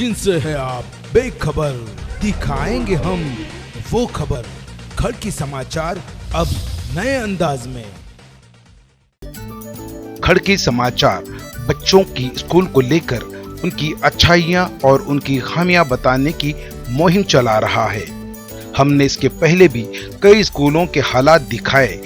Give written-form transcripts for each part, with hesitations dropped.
जिनसे है आप बेखबर, दिखाएंगे हम वो खबर। खड़की समाचार अब नए अंदाज में। खड़की समाचार बच्चों की स्कूल को लेकर उनकी अच्छाइयाँ और उनकी खामियां बताने की मुहिम चला रहा है। हमने इसके पहले भी कई स्कूलों के हालात दिखाए।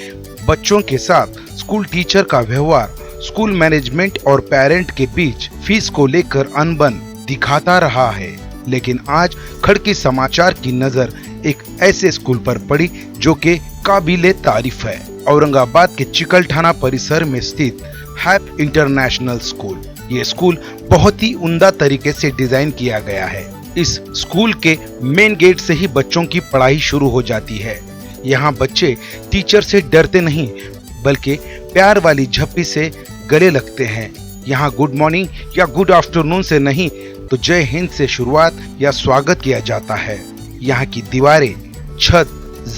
बच्चों के साथ स्कूल टीचर का व्यवहार, स्कूल मैनेजमेंट और पेरेंट के बीच फीस को लेकर अनबन दिखाता रहा है। लेकिन आज खड़की समाचार की नजर एक ऐसे स्कूल पर पड़ी जो कि काबिले तारीफ है। औरंगाबाद के चिकलठाना परिसर में स्थित हैप इंटरनेशनल स्कूल। ये स्कूल बहुत ही उम्दा तरीके से डिजाइन किया गया है। इस स्कूल के मेन गेट से ही बच्चों की पढ़ाई शुरू हो जाती है। यहाँ बच्चे टीचर से डरते नहीं बल्कि प्यार वाली झप्पी से गले लगते हैं। यहाँ गुड मॉर्निंग या गुड आफ्टरनून से नहीं तो जय हिंद से शुरुआत या स्वागत किया जाता है। यहाँ की दीवारें, छत,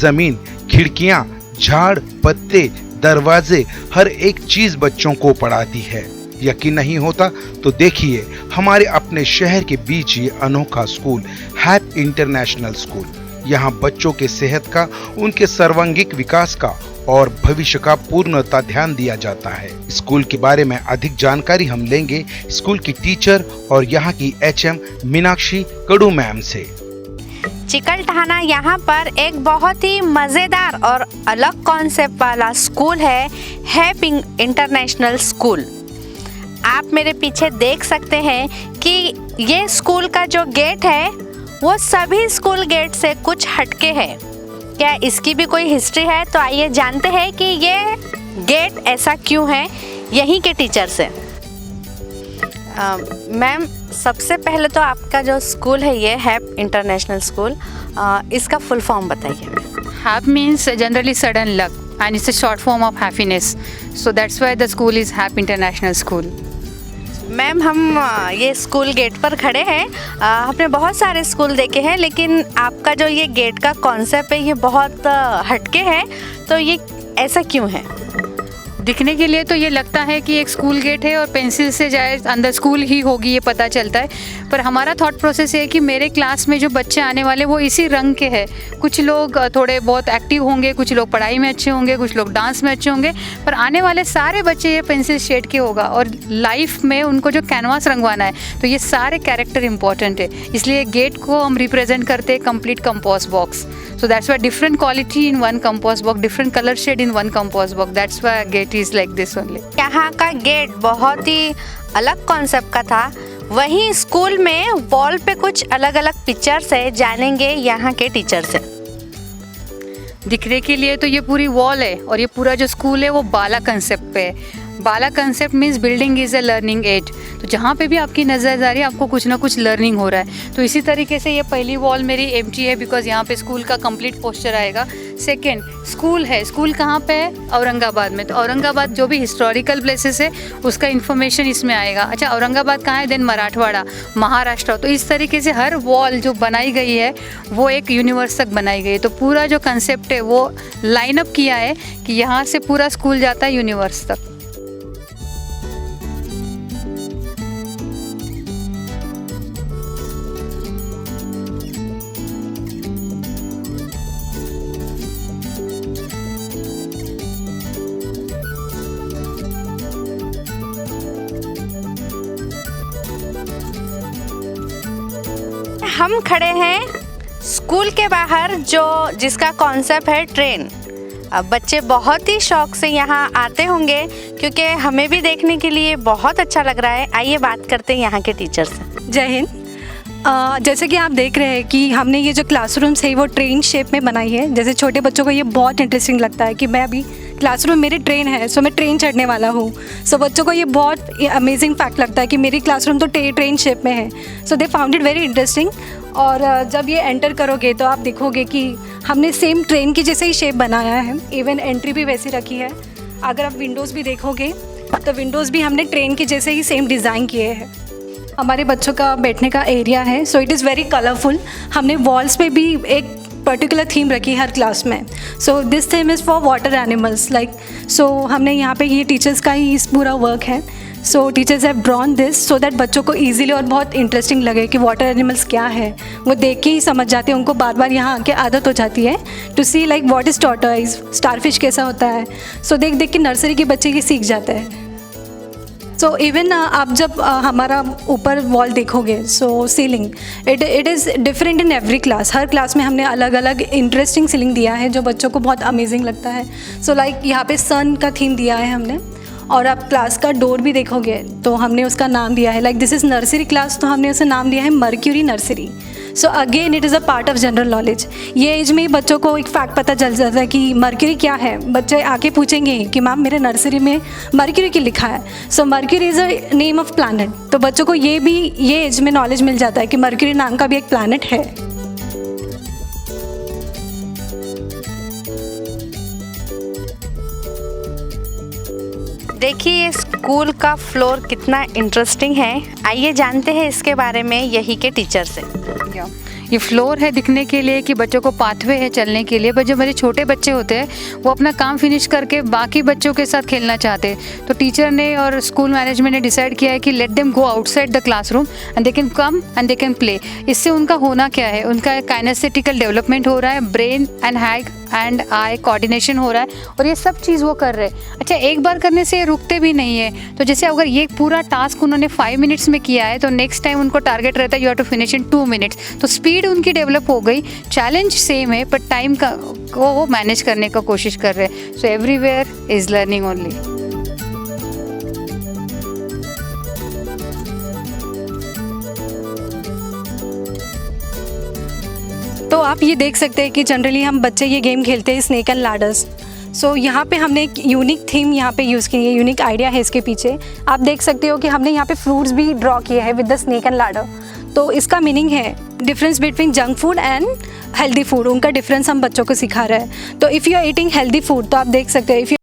जमीन, खिड़कियाँ, झाड़, पत्ते, दरवाजे, हर एक चीज बच्चों को पढ़ाती है। यकीन नहीं होता तो देखिए हमारे अपने शहर के बीच ये अनोखा स्कूल हैप इंटरनेशनल स्कूल। यहाँ बच्चों के सेहत का, उनके सर्वांगीण विकास का और भविष्य का पूर्णतः ध्यान दिया जाता है। स्कूल के बारे में अधिक जानकारी हम लेंगे स्कूल की टीचर और यहाँ की HM मीनाक्षी कडू मैम से। चिकलठाना यहाँ पर एक बहुत ही मज़ेदार और अलग कॉन्सेप्ट वाला स्कूल है, हैप इंटरनेशनल स्कूल। आप मेरे पीछे देख सकते हैं कि ये स्कूल का जो गेट है वो सभी स्कूल गेट से कुछ हटके है। क्या इसकी भी कोई हिस्ट्री है? तो आइए जानते हैं कि ये गेट ऐसा क्यों है यहीं के टीचर से। मैम, सबसे पहले तो आपका जो स्कूल है ये हैप इंटरनेशनल स्कूल, इसका फुल फॉर्म बताइए। Hap means generally sudden luck and it's a short form of happiness. So that's why the school is Hap International School. Ma'am, हम ये स्कूल गेट पर खड़े हैं। हमने बहुत सारे स्कूल देखे हैं लेकिन आपका जो ये गेट का कॉन्सेप्ट है ये बहुत हटके है, तो ये ऐसा क्यों है? दिखने के लिए तो ये लगता है कि एक स्कूल गेट है और पेंसिल से जाए अंदर स्कूल ही होगी, ये पता चलता है। पर हमारा थॉट प्रोसेस ये है कि मेरे क्लास में जो बच्चे आने वाले वो इसी रंग के हैं। कुछ लोग थोड़े बहुत एक्टिव होंगे, कुछ लोग पढ़ाई में अच्छे होंगे, कुछ लोग डांस में अच्छे होंगे, पर आने वाले सारे बच्चे ये पेंसिल शेड के होगा। और लाइफ में उनको जो कैनवास रंगवाना है तो ये सारे कैरेक्टर इंपॉर्टेंट है, इसलिए गेट को हम रिप्रेजेंट करते हैं complete compost box. So that's why different quality in one compost box, different color shade in one compost box. That's why gate is like this only. यहाँ का गेट बहुत ही अलग कॉन्सेप्ट का था। वहीं स्कूल में वॉल पे कुछ अलग अलग पिक्चर्स है, जानेंगे यहाँ के टीचर से। दिखने के लिए तो ये पूरी वॉल है और ये पूरा जो स्कूल है वो बाला कंसेप्ट पे है। BaLA concept means building is a learning aid. तो जहाँ पे भी आपकी नज़र जा रही है आपको कुछ ना कुछ लर्निंग हो रहा है। तो इसी तरीके से ये पहली वॉल मेरी एम्प्टी है बिकॉज यहाँ पे स्कूल का कंप्लीट पोस्टर आएगा। सेकंड, स्कूल है। स्कूल कहाँ पे है? औरंगाबाद में। तो औरंगाबाद जो भी हिस्टोरिकल प्लेसेस है उसका इन्फॉर्मेशन इसमें आएगा। अच्छा, औरंगाबाद कहाँ है? देन मराठवाड़ा, महाराष्ट्र। तो इस तरीके से हर वॉल जो बनाई गई है वो एक यूनिवर्स तक बनाई गई है। तो पूरा जो कंसेप्ट है वो लाइन अप किया है कि यहाँ से पूरा स्कूल जाता है यूनिवर्स तक। हम खड़े हैं स्कूल के बाहर जिसका कॉन्सेप्ट है ट्रेन। अब बच्चे बहुत ही शौक से यहाँ आते होंगे क्योंकि हमें भी देखने के लिए बहुत अच्छा लग रहा है। आइए बात करते हैं यहाँ के टीचर से। जय हिंद। जैसे कि आप देख रहे हैं कि हमने ये जो क्लासरूम्स है वो ट्रेन शेप में बनाई है। जैसे छोटे बच्चों को ये बहुत इंटरेस्टिंग लगता है कि मैं अभी क्लासरूम मेरी ट्रेन है, सो मैं ट्रेन चढ़ने वाला हूँ। सो बच्चों को ये बहुत अमेजिंग फैक्ट लगता है कि मेरी क्लासरूम तो ट्रेन शेप में है। So they found it very interesting. और जब ये एंटर करोगे तो आप देखोगे कि हमने सेम ट्रेन की जैसे ही शेप बनाया है। इवन एंट्री भी वैसी रखी है। अगर आप विंडोज़ भी देखोगे तो विंडोज़ भी हमने ट्रेन के जैसे ही सेम डिज़ाइन किए हैं। हमारे बच्चों का बैठने का एरिया है, so it is very colourful. हमने वॉल्स पे भी एक पर्टिकुलर थीम रखी है हर क्लास में। So this theme is for water animals like, so हमने यहाँ पे ये टीचर्स का ही इस पूरा वर्क है। सो teachers have drawn this so that बच्चों को ईजिली और बहुत इंटरेस्टिंग लगे कि वाटर एनिमल्स क्या है, वो देख के ही समझ जाते हैं, उनको बार बार यहाँ आके आदत हो जाती है to see like what is tortoise, starfish कैसा होता है। सो देख देख के नर्सरी के बच्चे ये सीख जाते हैं। सो इवन आप जब हमारा ऊपर वॉल देखोगे, so ceiling it is different in every class. हर क्लास में हमने अलग अलग इंटरेस्टिंग सीलिंग दिया है जो बच्चों को बहुत अमेजिंग लगता है। सो लाइक यहाँ पे सन का थीम दिया है हमने, और आप क्लास का डोर भी देखोगे तो हमने उसका नाम दिया है like this is nursery class, तो हमने उसे नाम दिया है mercury nursery. So again it is a part of general knowledge. ये एज में ही बच्चों को एक फैक्ट पता चल जाता है कि मर्क्यूरी क्या है। बच्चे आके पूछेंगे कि मैम मेरे नर्सरी में मर्क्यूरी क्यों लिखा है। So Mercury is a name of planet, तो बच्चों को ये एज में नॉलेज मिल जाता है कि मर्क्यूरी नाम का भी एक प्लानट है। देखिए ये स्कूल का फ्लोर कितना इंटरेस्टिंग है। आइए जानते हैं इसके बारे में यही के टीचर से। ये फ्लोर है दिखने के लिए कि बच्चों को पाथवे है चलने के लिए, पर जो मेरे छोटे बच्चे होते हैं वो अपना काम फिनिश करके बाकी बच्चों के साथ खेलना चाहते हैं, तो टीचर ने और स्कूल मैनेजमेंट ने डिसाइड किया है कि let them go outside the classroom and they can come and they can play. इससे उनका होना क्या है, उनका काइनेस्थेटिकल डेवलपमेंट हो रहा है, brain and hand and eye coordination हो रहा है, और ये सब चीज़ वो कर रहे हैं। अच्छा, एक बार करने से रुकते भी नहीं है, तो जैसे अगर ये पूरा टास्क उन्होंने 5 मिनट्स में किया है तो नेक्स्ट टाइम उनको टारगेट रहता है you have to finish in 2 minutes. तो स्पीड उनकी डेवलप हो गई, चैलेंज सेम है पर टाइम का को वो मैनेज करने का कोशिश कर रहे हैं। So everywhere is learning only. तो आप ये देख सकते हैं कि जनरली हम बच्चे ये गेम खेलते हैं स्नेक एंड लैडर्स। सो यहाँ पे हमने एक यूनिक थीम यहाँ पे यूज़ की है, यूनिक आइडिया है इसके पीछे। आप देख सकते हो कि हमने यहाँ पे फ्रूट्स भी ड्रॉ किए हैं with the snake and ladder. तो इसका मीनिंग है difference between junk food and healthy food, उनका डिफरेंस हम बच्चों को सिखा रहे हैं। तो if you are eating healthy food तो आप देख सकते हो, इफ़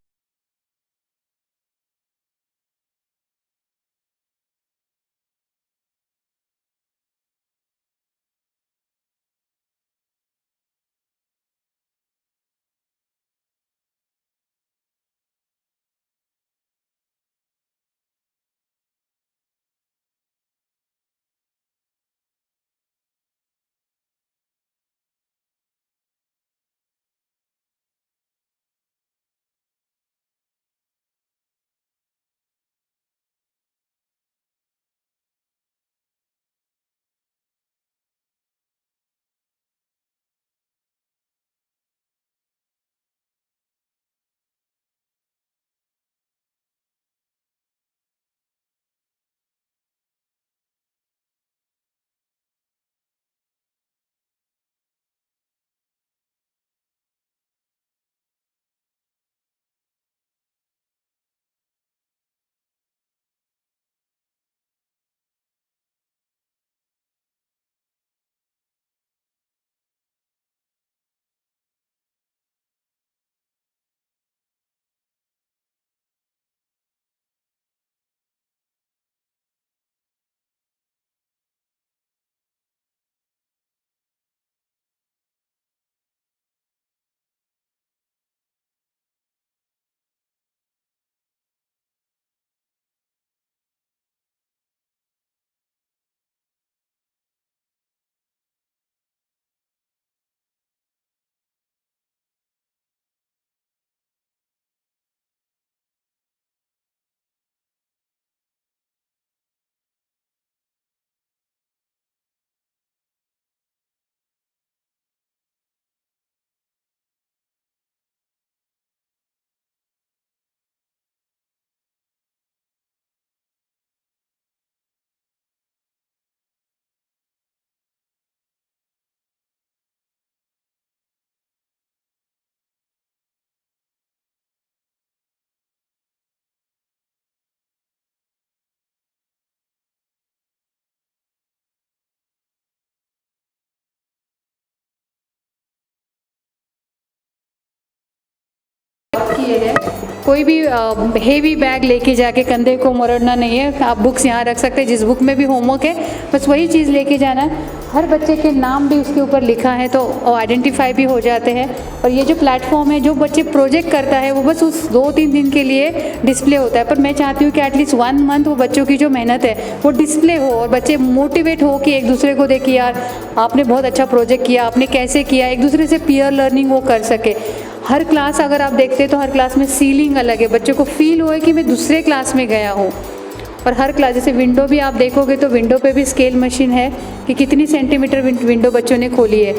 किए हैं, कोई भी हेवी बैग लेके जाके कंधे को मरोड़ना नहीं है। आप बुक्स यहाँ रख सकते हैं, जिस बुक में भी होमवर्क है बस वही चीज़ लेके जाना है। हर बच्चे के नाम भी उसके ऊपर लिखा है, तो आइडेंटिफाई भी हो जाते हैं। और ये जो प्लेटफॉर्म है, जो बच्चे प्रोजेक्ट करता है वो बस उस 2-3 दिन के लिए डिस्प्ले होता है, पर मैं चाहती हूँ कि एटलीस्ट 1 मंथ वो बच्चों की जो मेहनत है वो डिस्प्ले हो और बच्चे मोटिवेट हो कि एक दूसरे को देख, यार आपने बहुत अच्छा प्रोजेक्ट किया, आपने कैसे किया, एक दूसरे से पीयर लर्निंग वो कर सके। हर क्लास अगर आप देखते हैं तो हर क्लास में सीलिंग अलग है, बच्चों को फील होए कि मैं दूसरे क्लास में गया हूँ। और हर क्लास, जैसे विंडो भी आप देखोगे तो विंडो पे भी स्केल मशीन है कि कितनी सेंटीमीटर विंडो बच्चों ने खोली है।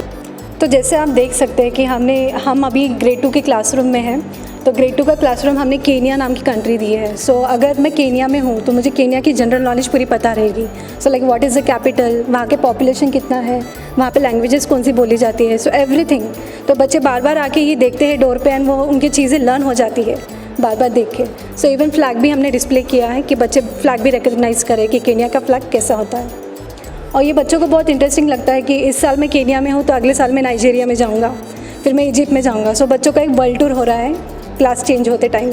तो जैसे आप देख सकते हैं कि हम अभी ग्रेड 2 के क्लासरूम में हैं। तो ग्रेड 2 का क्लासरूम हमने केनिया नाम की कंट्री दी है। सो अगर मैं केनिया में हूँ तो मुझे केनिया की जनरल नॉलेज पूरी पता रहेगी। So like what is the capital, वहाँ के पॉपुलेशन कितना है, वहाँ पे लैंग्वेजेस कौन सी बोली जाती है, सो एवरीथिंग। तो बच्चे बार बार आके ये देखते हैं डोर पे एंड वो उनकी चीज़ें लर्न हो जाती है बार बार देख के। सो इवन फ्लैग भी हमने डिस्प्ले किया है कि बच्चे फ्लैग भी रिकग्नाइज़ करें कि केनिया का फ्लैग कैसा होता है। और ये बच्चों को बहुत इंटरेस्टिंग लगता है कि इस साल मैं केनिया में हूँ तो अगले साल मैं नाइजीरिया में जाऊँगा, फिर मैं इजिप्ट में जाऊँगा। सो बच्चों का एक वर्ल्ड टूर हो रहा है क्लास चेंज होते टाइम।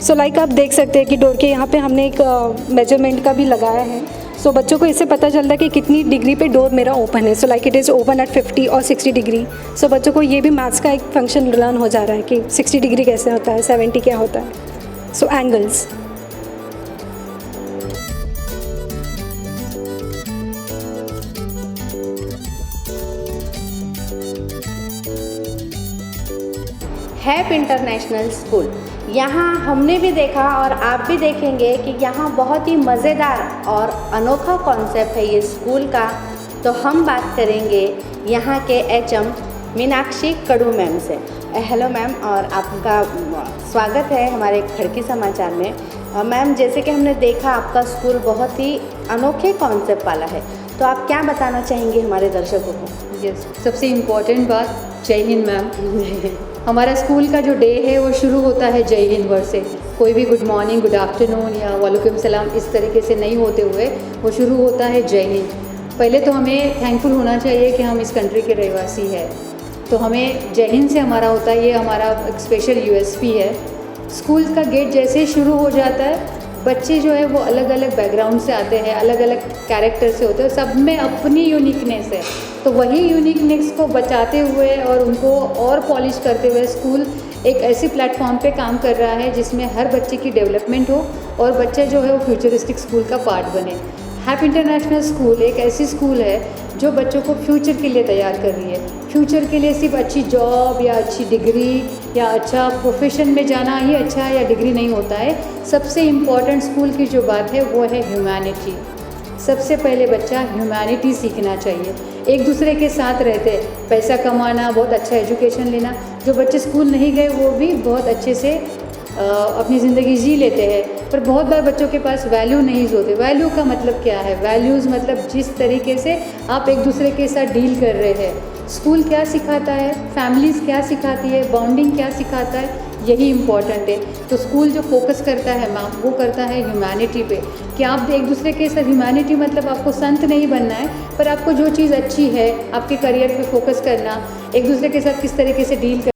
सो लाइक आप देख सकते हैं कि डोर के यहाँ पे हमने एक मेजरमेंट का भी लगाया है। सो बच्चों को इससे पता चलता है कि कितनी डिग्री पे डोर मेरा ओपन है। So like it is open at 50 और 60 डिग्री। सो बच्चों को ये भी मैथ्स का एक फंक्शन लर्न हो जा रहा है कि 60 डिग्री कैसे होता है, 70 क्या होता है। So angles. Hap international school, यहाँ हमने भी देखा और आप भी देखेंगे कि यहाँ बहुत ही मज़ेदार और अनोखा कॉन्सेप्ट है ये स्कूल का। तो हम बात करेंगे यहाँ के एचएम मीनाक्षी कड़ू मैम से। हेलो मैम, और आपका स्वागत है हमारे खड़की समाचार में। मैम, जैसे कि हमने देखा आपका स्कूल बहुत ही अनोखे कॉन्सेप्ट वाला है, तो आप क्या बताना चाहेंगे हमारे दर्शकों को? यस, सबसे इम्पोर्टेंट बात, जय हिंद मैम। हमारा स्कूल का जो डे है वो शुरू होता है जय हिंद वर्ड से। कोई भी गुड मॉर्निंग, गुड आफ्टरनून या वालेकुम सलाम इस तरीके से नहीं होते हुए वो शुरू होता है जय हिंद। पहले तो हमें थैंकफुल होना चाहिए कि हम इस कंट्री के रहवासी हैं, तो हमें जय हिंद से हमारा होता है, ये हमारा एक स्पेशल यूएसपी है। स्कूल का गेट जैसे ही शुरू हो जाता है, बच्चे जो है वो अलग अलग बैकग्राउंड से आते हैं, अलग अलग कैरेक्टर से होते हैं, सब में अपनी यूनिकनेस है। तो वही यूनिकनेस को बचाते हुए और उनको और पॉलिश करते हुए स्कूल एक ऐसी प्लेटफॉर्म पे काम कर रहा है जिसमें हर बच्चे की डेवलपमेंट हो और बच्चे जो है वो फ्यूचरिस्टिक स्कूल का पार्ट बने। हैप इंटरनेशनल स्कूल एक ऐसी स्कूल है जो बच्चों को फ्यूचर के लिए तैयार कर रही है। फ्यूचर के लिए सिर्फ अच्छी जॉब या अच्छी डिग्री या अच्छा प्रोफेशन में जाना ही अच्छा या डिग्री नहीं होता है। सबसे इम्पॉर्टेंट स्कूल की जो बात है वो है ह्यूमैनिटी। सबसे पहले बच्चा ह्यूमैनिटी सीखना चाहिए, एक दूसरे के साथ रहते, पैसा कमाना, बहुत अच्छा एजुकेशन लेना। जो बच्चे स्कूल नहीं गए वो भी बहुत अच्छे से अपनी ज़िंदगी जी लेते हैं, पर बहुत बार बच्चों के पास वैल्यू नहीं होते। वैल्यू का मतलब क्या है? वैल्यूज़ मतलब जिस तरीके से आप एक दूसरे के साथ डील कर रहे हैं। स्कूल क्या सिखाता है, फैमिलीज़ क्या सिखाती है, बॉन्डिंग क्या सिखाता है, यही इम्पॉर्टेंट है। तो स्कूल जो फोकस करता है मैम, वो करता है ह्यूमैनिटी पे, कि आप एक दूसरे के साथ, ह्यूमैनिटी मतलब आपको संत नहीं बनना है, पर आपको जो चीज़ अच्छी है आपके करियर पे फोकस करना, एक दूसरे के साथ किस तरीके से डील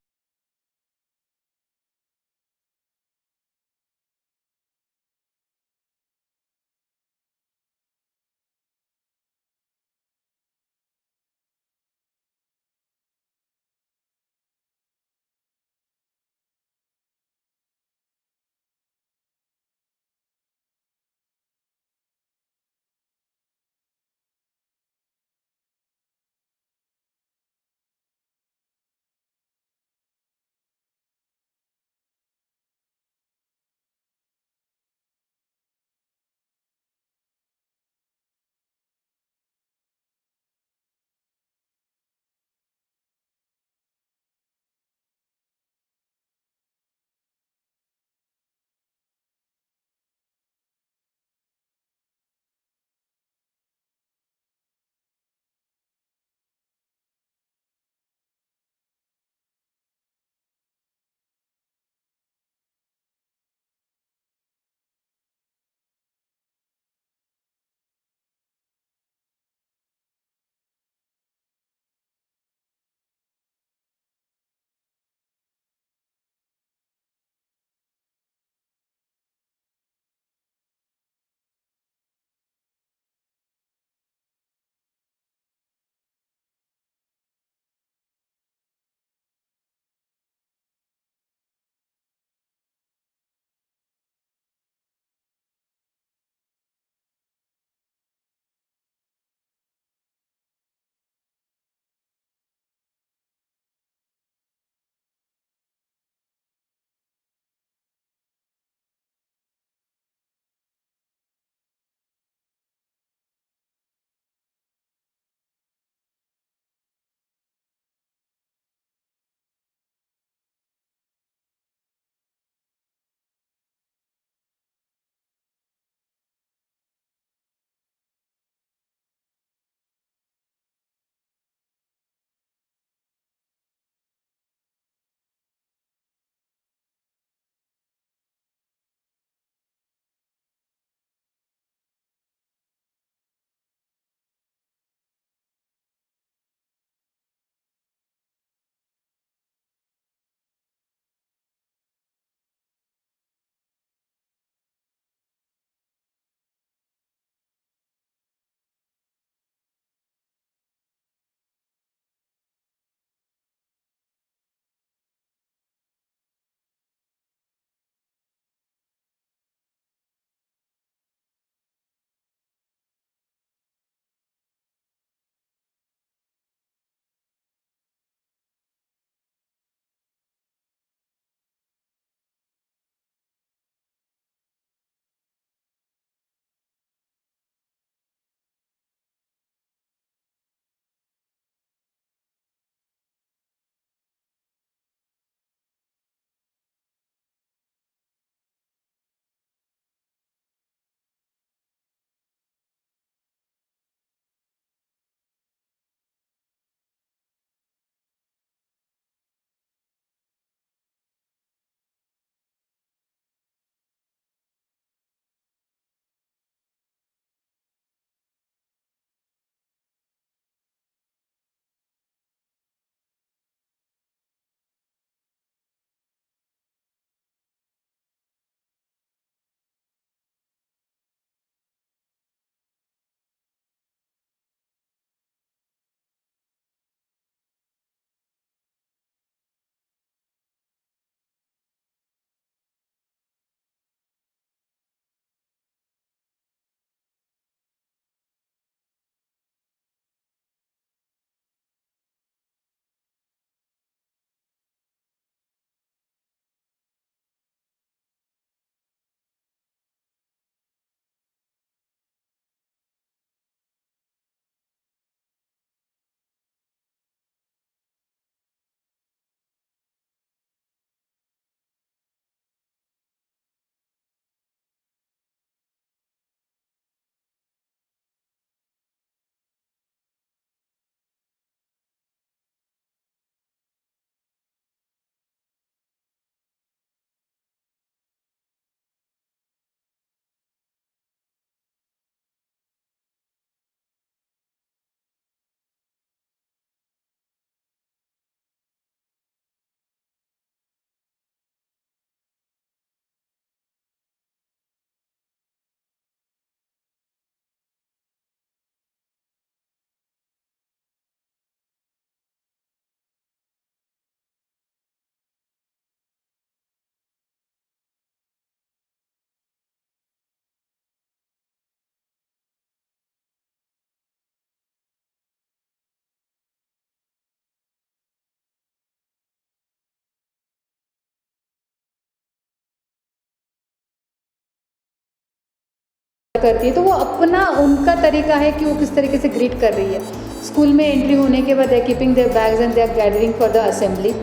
करती है, तो वो अपना उनका तरीका है कि वो किस तरीके से ग्रीट कर रही है। स्कूल में एंट्री होने के बाद they are keeping their bags and they are gathering for the assembly.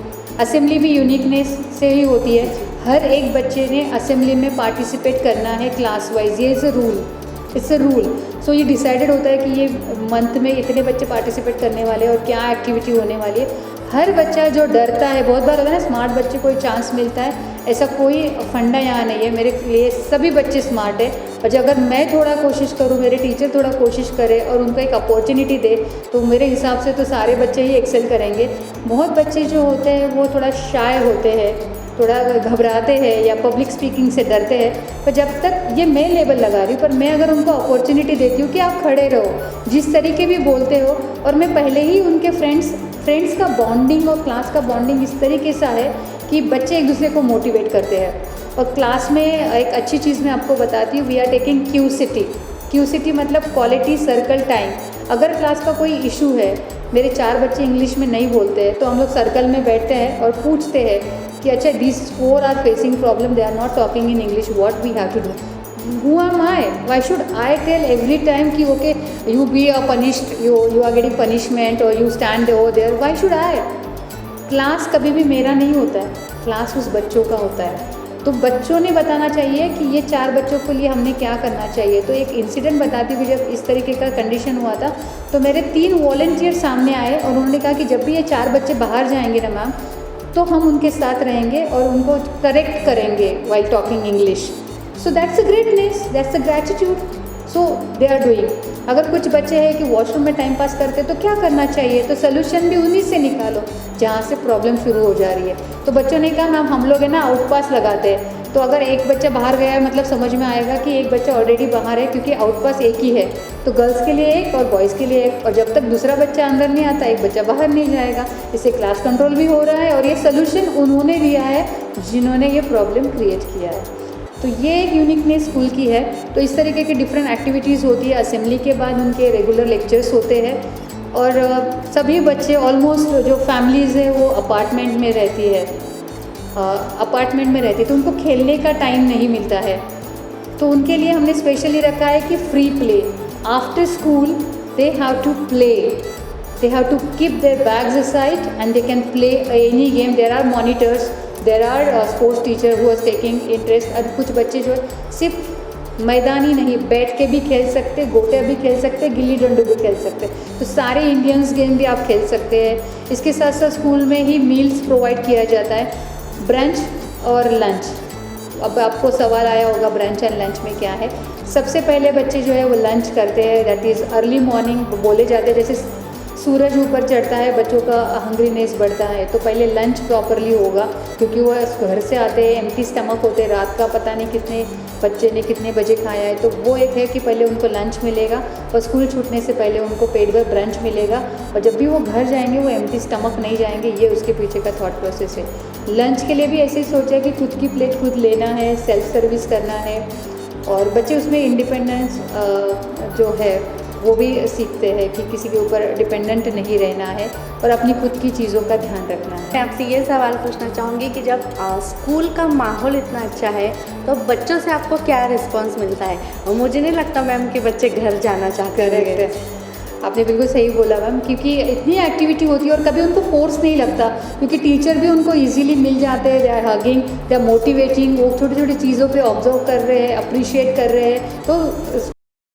Assembly भी यूनिकनेस से ही होती है, हर एक बच्चे ने असेंबली में पार्टिसिपेट करना है क्लास वाइज, ये is a rule, it's a rule. So ये डिसाइडेड होता है कि ये मंथ में इतने बच्चे पार्टिसिपेट करने वाले हैं और क्या एक्टिविटी होने वाली है। हर बच्चा जो डरता है, बहुत बार होता है ना स्मार्ट बच्चे को चांस मिलता है, ऐसा कोई फंडा यहाँ नहीं है। मेरे लिए सभी बच्चे स्मार्ट है, और जब अगर मैं थोड़ा कोशिश करूँ, मेरे टीचर थोड़ा कोशिश करे और उनको एक अपॉर्चुनिटी दे, तो मेरे हिसाब से तो सारे बच्चे ही एक्सेल करेंगे। बहुत बच्चे जो होते हैं वो थोड़ा शाय होते हैं, थोड़ा घबराते हैं या पब्लिक स्पीकिंग से डरते हैं, पर जब तक ये मैं लेबल लगा रही हूँ, पर मैं अगर उनको अपॉर्चुनिटी देती हूँ कि आप खड़े रहो, जिस तरीके भी बोलते हो, और मैं पहले ही उनके फ्रेंड्स का बॉन्डिंग और क्लास का बॉन्डिंग इस तरीके से है कि बच्चे एक दूसरे को मोटिवेट करते हैं। और क्लास में एक अच्छी चीज़ मैं आपको बताती हूँ, we are taking Q C T मतलब क्वालिटी सर्कल टाइम। अगर क्लास का कोई इशू है, मेरे 4 बच्चे इंग्लिश में नहीं बोलते हैं, तो हम लोग सर्कल में बैठते हैं और पूछते हैं कि अच्छा this 4 are facing problem, they are not talking in English, what we have to do, who am I? Why should I tell every time कि okay you be punished, you are getting punishment or you stand over there? Why should I? Class कभी भी मेरा नहीं होता है, class उस बच्चों का होता है। तो बच्चों ने बताना चाहिए कि ये 4 बच्चों के लिए हमने क्या करना चाहिए। तो एक इंसिडेंट बताती हुई, जब इस तरीके का कंडीशन हुआ था, तो मेरे 3 वॉलंटियर सामने आए और उन्होंने कहा कि जब भी ये 4 बच्चे बाहर जाएंगे ना मैम, तो हम उनके साथ रहेंगे और उनको करेक्ट करेंगे while talking English. So that's a greatness, that's a gratitude, so they are doing. अगर कुछ बच्चे हैं कि वॉशरूम में टाइम पास करते तो क्या करना चाहिए, तो सोल्यूशन भी उन्हीं से निकालो जहाँ से प्रॉब्लम शुरू हो जा रही है। तो बच्चों ने कहा मैम हम लोग है ना आउटपास लगाते हैं, तो अगर एक बच्चा बाहर गया है मतलब समझ में आएगा कि एक बच्चा ऑलरेडी बाहर है, क्योंकि आउटपास एक ही है, तो गर्ल्स के लिए एक और बॉयज़ के लिए एक, और जब तक दूसरा बच्चा अंदर नहीं आता एक बच्चा बाहर नहीं जाएगा। इससे क्लास कंट्रोल भी हो रहा है और ये सोल्यूशन उन्होंने दिया है जिन्होंने ये प्रॉब्लम क्रिएट किया है। तो ये एक यूनिकनेस स्कूल की है। तो इस तरीके की डिफरेंट एक्टिविटीज़ होती है। असेंबली के बाद उनके रेगुलर लेक्चर्स होते हैं, और सभी बच्चे ऑलमोस्ट जो फैमिलीज़ है वो अपार्टमेंट में रहती है, तो उनको खेलने का टाइम नहीं मिलता है। तो उनके लिए हमने स्पेशली रखा है कि free play, after school they have to play, they have to keep their bags aside and they can play any game. There are monitors, there are sports teacher who is taking interest। अब कुछ बच्चे जो है सिर्फ मैदान ही नहीं, बैठ के भी खेल सकते, गोटे भी खेल सकते, गिल्ली डंडू भी खेल सकते, तो सारे इंडियंस गेम भी आप खेल सकते हैं। इसके साथ साथ स्कूल में ही मील्स प्रोवाइड किया जाता है, ब्रंच और लंच। अब आपको सवाल आया होगा ब्रंच एंड लंच में क्या है। सबसे पहले बच्चे जो है वो लंच करते हैं, दैट इज़ अर्ली मॉर्निंग बोले जाते हैं। जैसे सूरज ऊपर चढ़ता है बच्चों का हंग्रीनेस बढ़ता है, तो पहले लंच प्रॉपरली होगा, क्योंकि वो घर से आते हैं एम्प्टी स्टमक होते हैं, रात का पता नहीं कितने बच्चे ने कितने बजे खाया है। तो वो एक है कि पहले उनको लंच मिलेगा और स्कूल छूटने से पहले उनको पेट भर ब्रंच मिलेगा, और जब भी वो घर जाएंगे वो एम्प्टी स्टमक नहीं जाएंगे। ये उसके पीछे का थॉट प्रोसेस है। लंच के लिए भी ऐसे ही सोचा कि खुद की प्लेट खुद लेना है, सेल्फ सर्विस करना है, और बच्चे उसमें इंडिपेंडेंस जो है वो भी सीखते हैं कि किसी के ऊपर डिपेंडेंट नहीं रहना है और अपनी खुद की चीज़ों का ध्यान रखना है। मैं आपसे ये सवाल पूछना चाहूँगी कि जब स्कूल का माहौल इतना अच्छा है तो बच्चों से आपको क्या रिस्पांस मिलता है? और मुझे नहीं लगता मैम कि बच्चे घर जाना चाहते हैं। आपने बिल्कुल सही बोला मैम, क्योंकि इतनी एक्टिविटी होती है और कभी उनको फोर्स नहीं लगता, क्योंकि टीचर भी उनको इजीली मिल जाते हैं, they are hugging, they are motivating, वो छोटी छोटी चीज़ों पे ऑब्जर्व कर रहे हैं, अप्रिशिएट कर रहे हैं। तो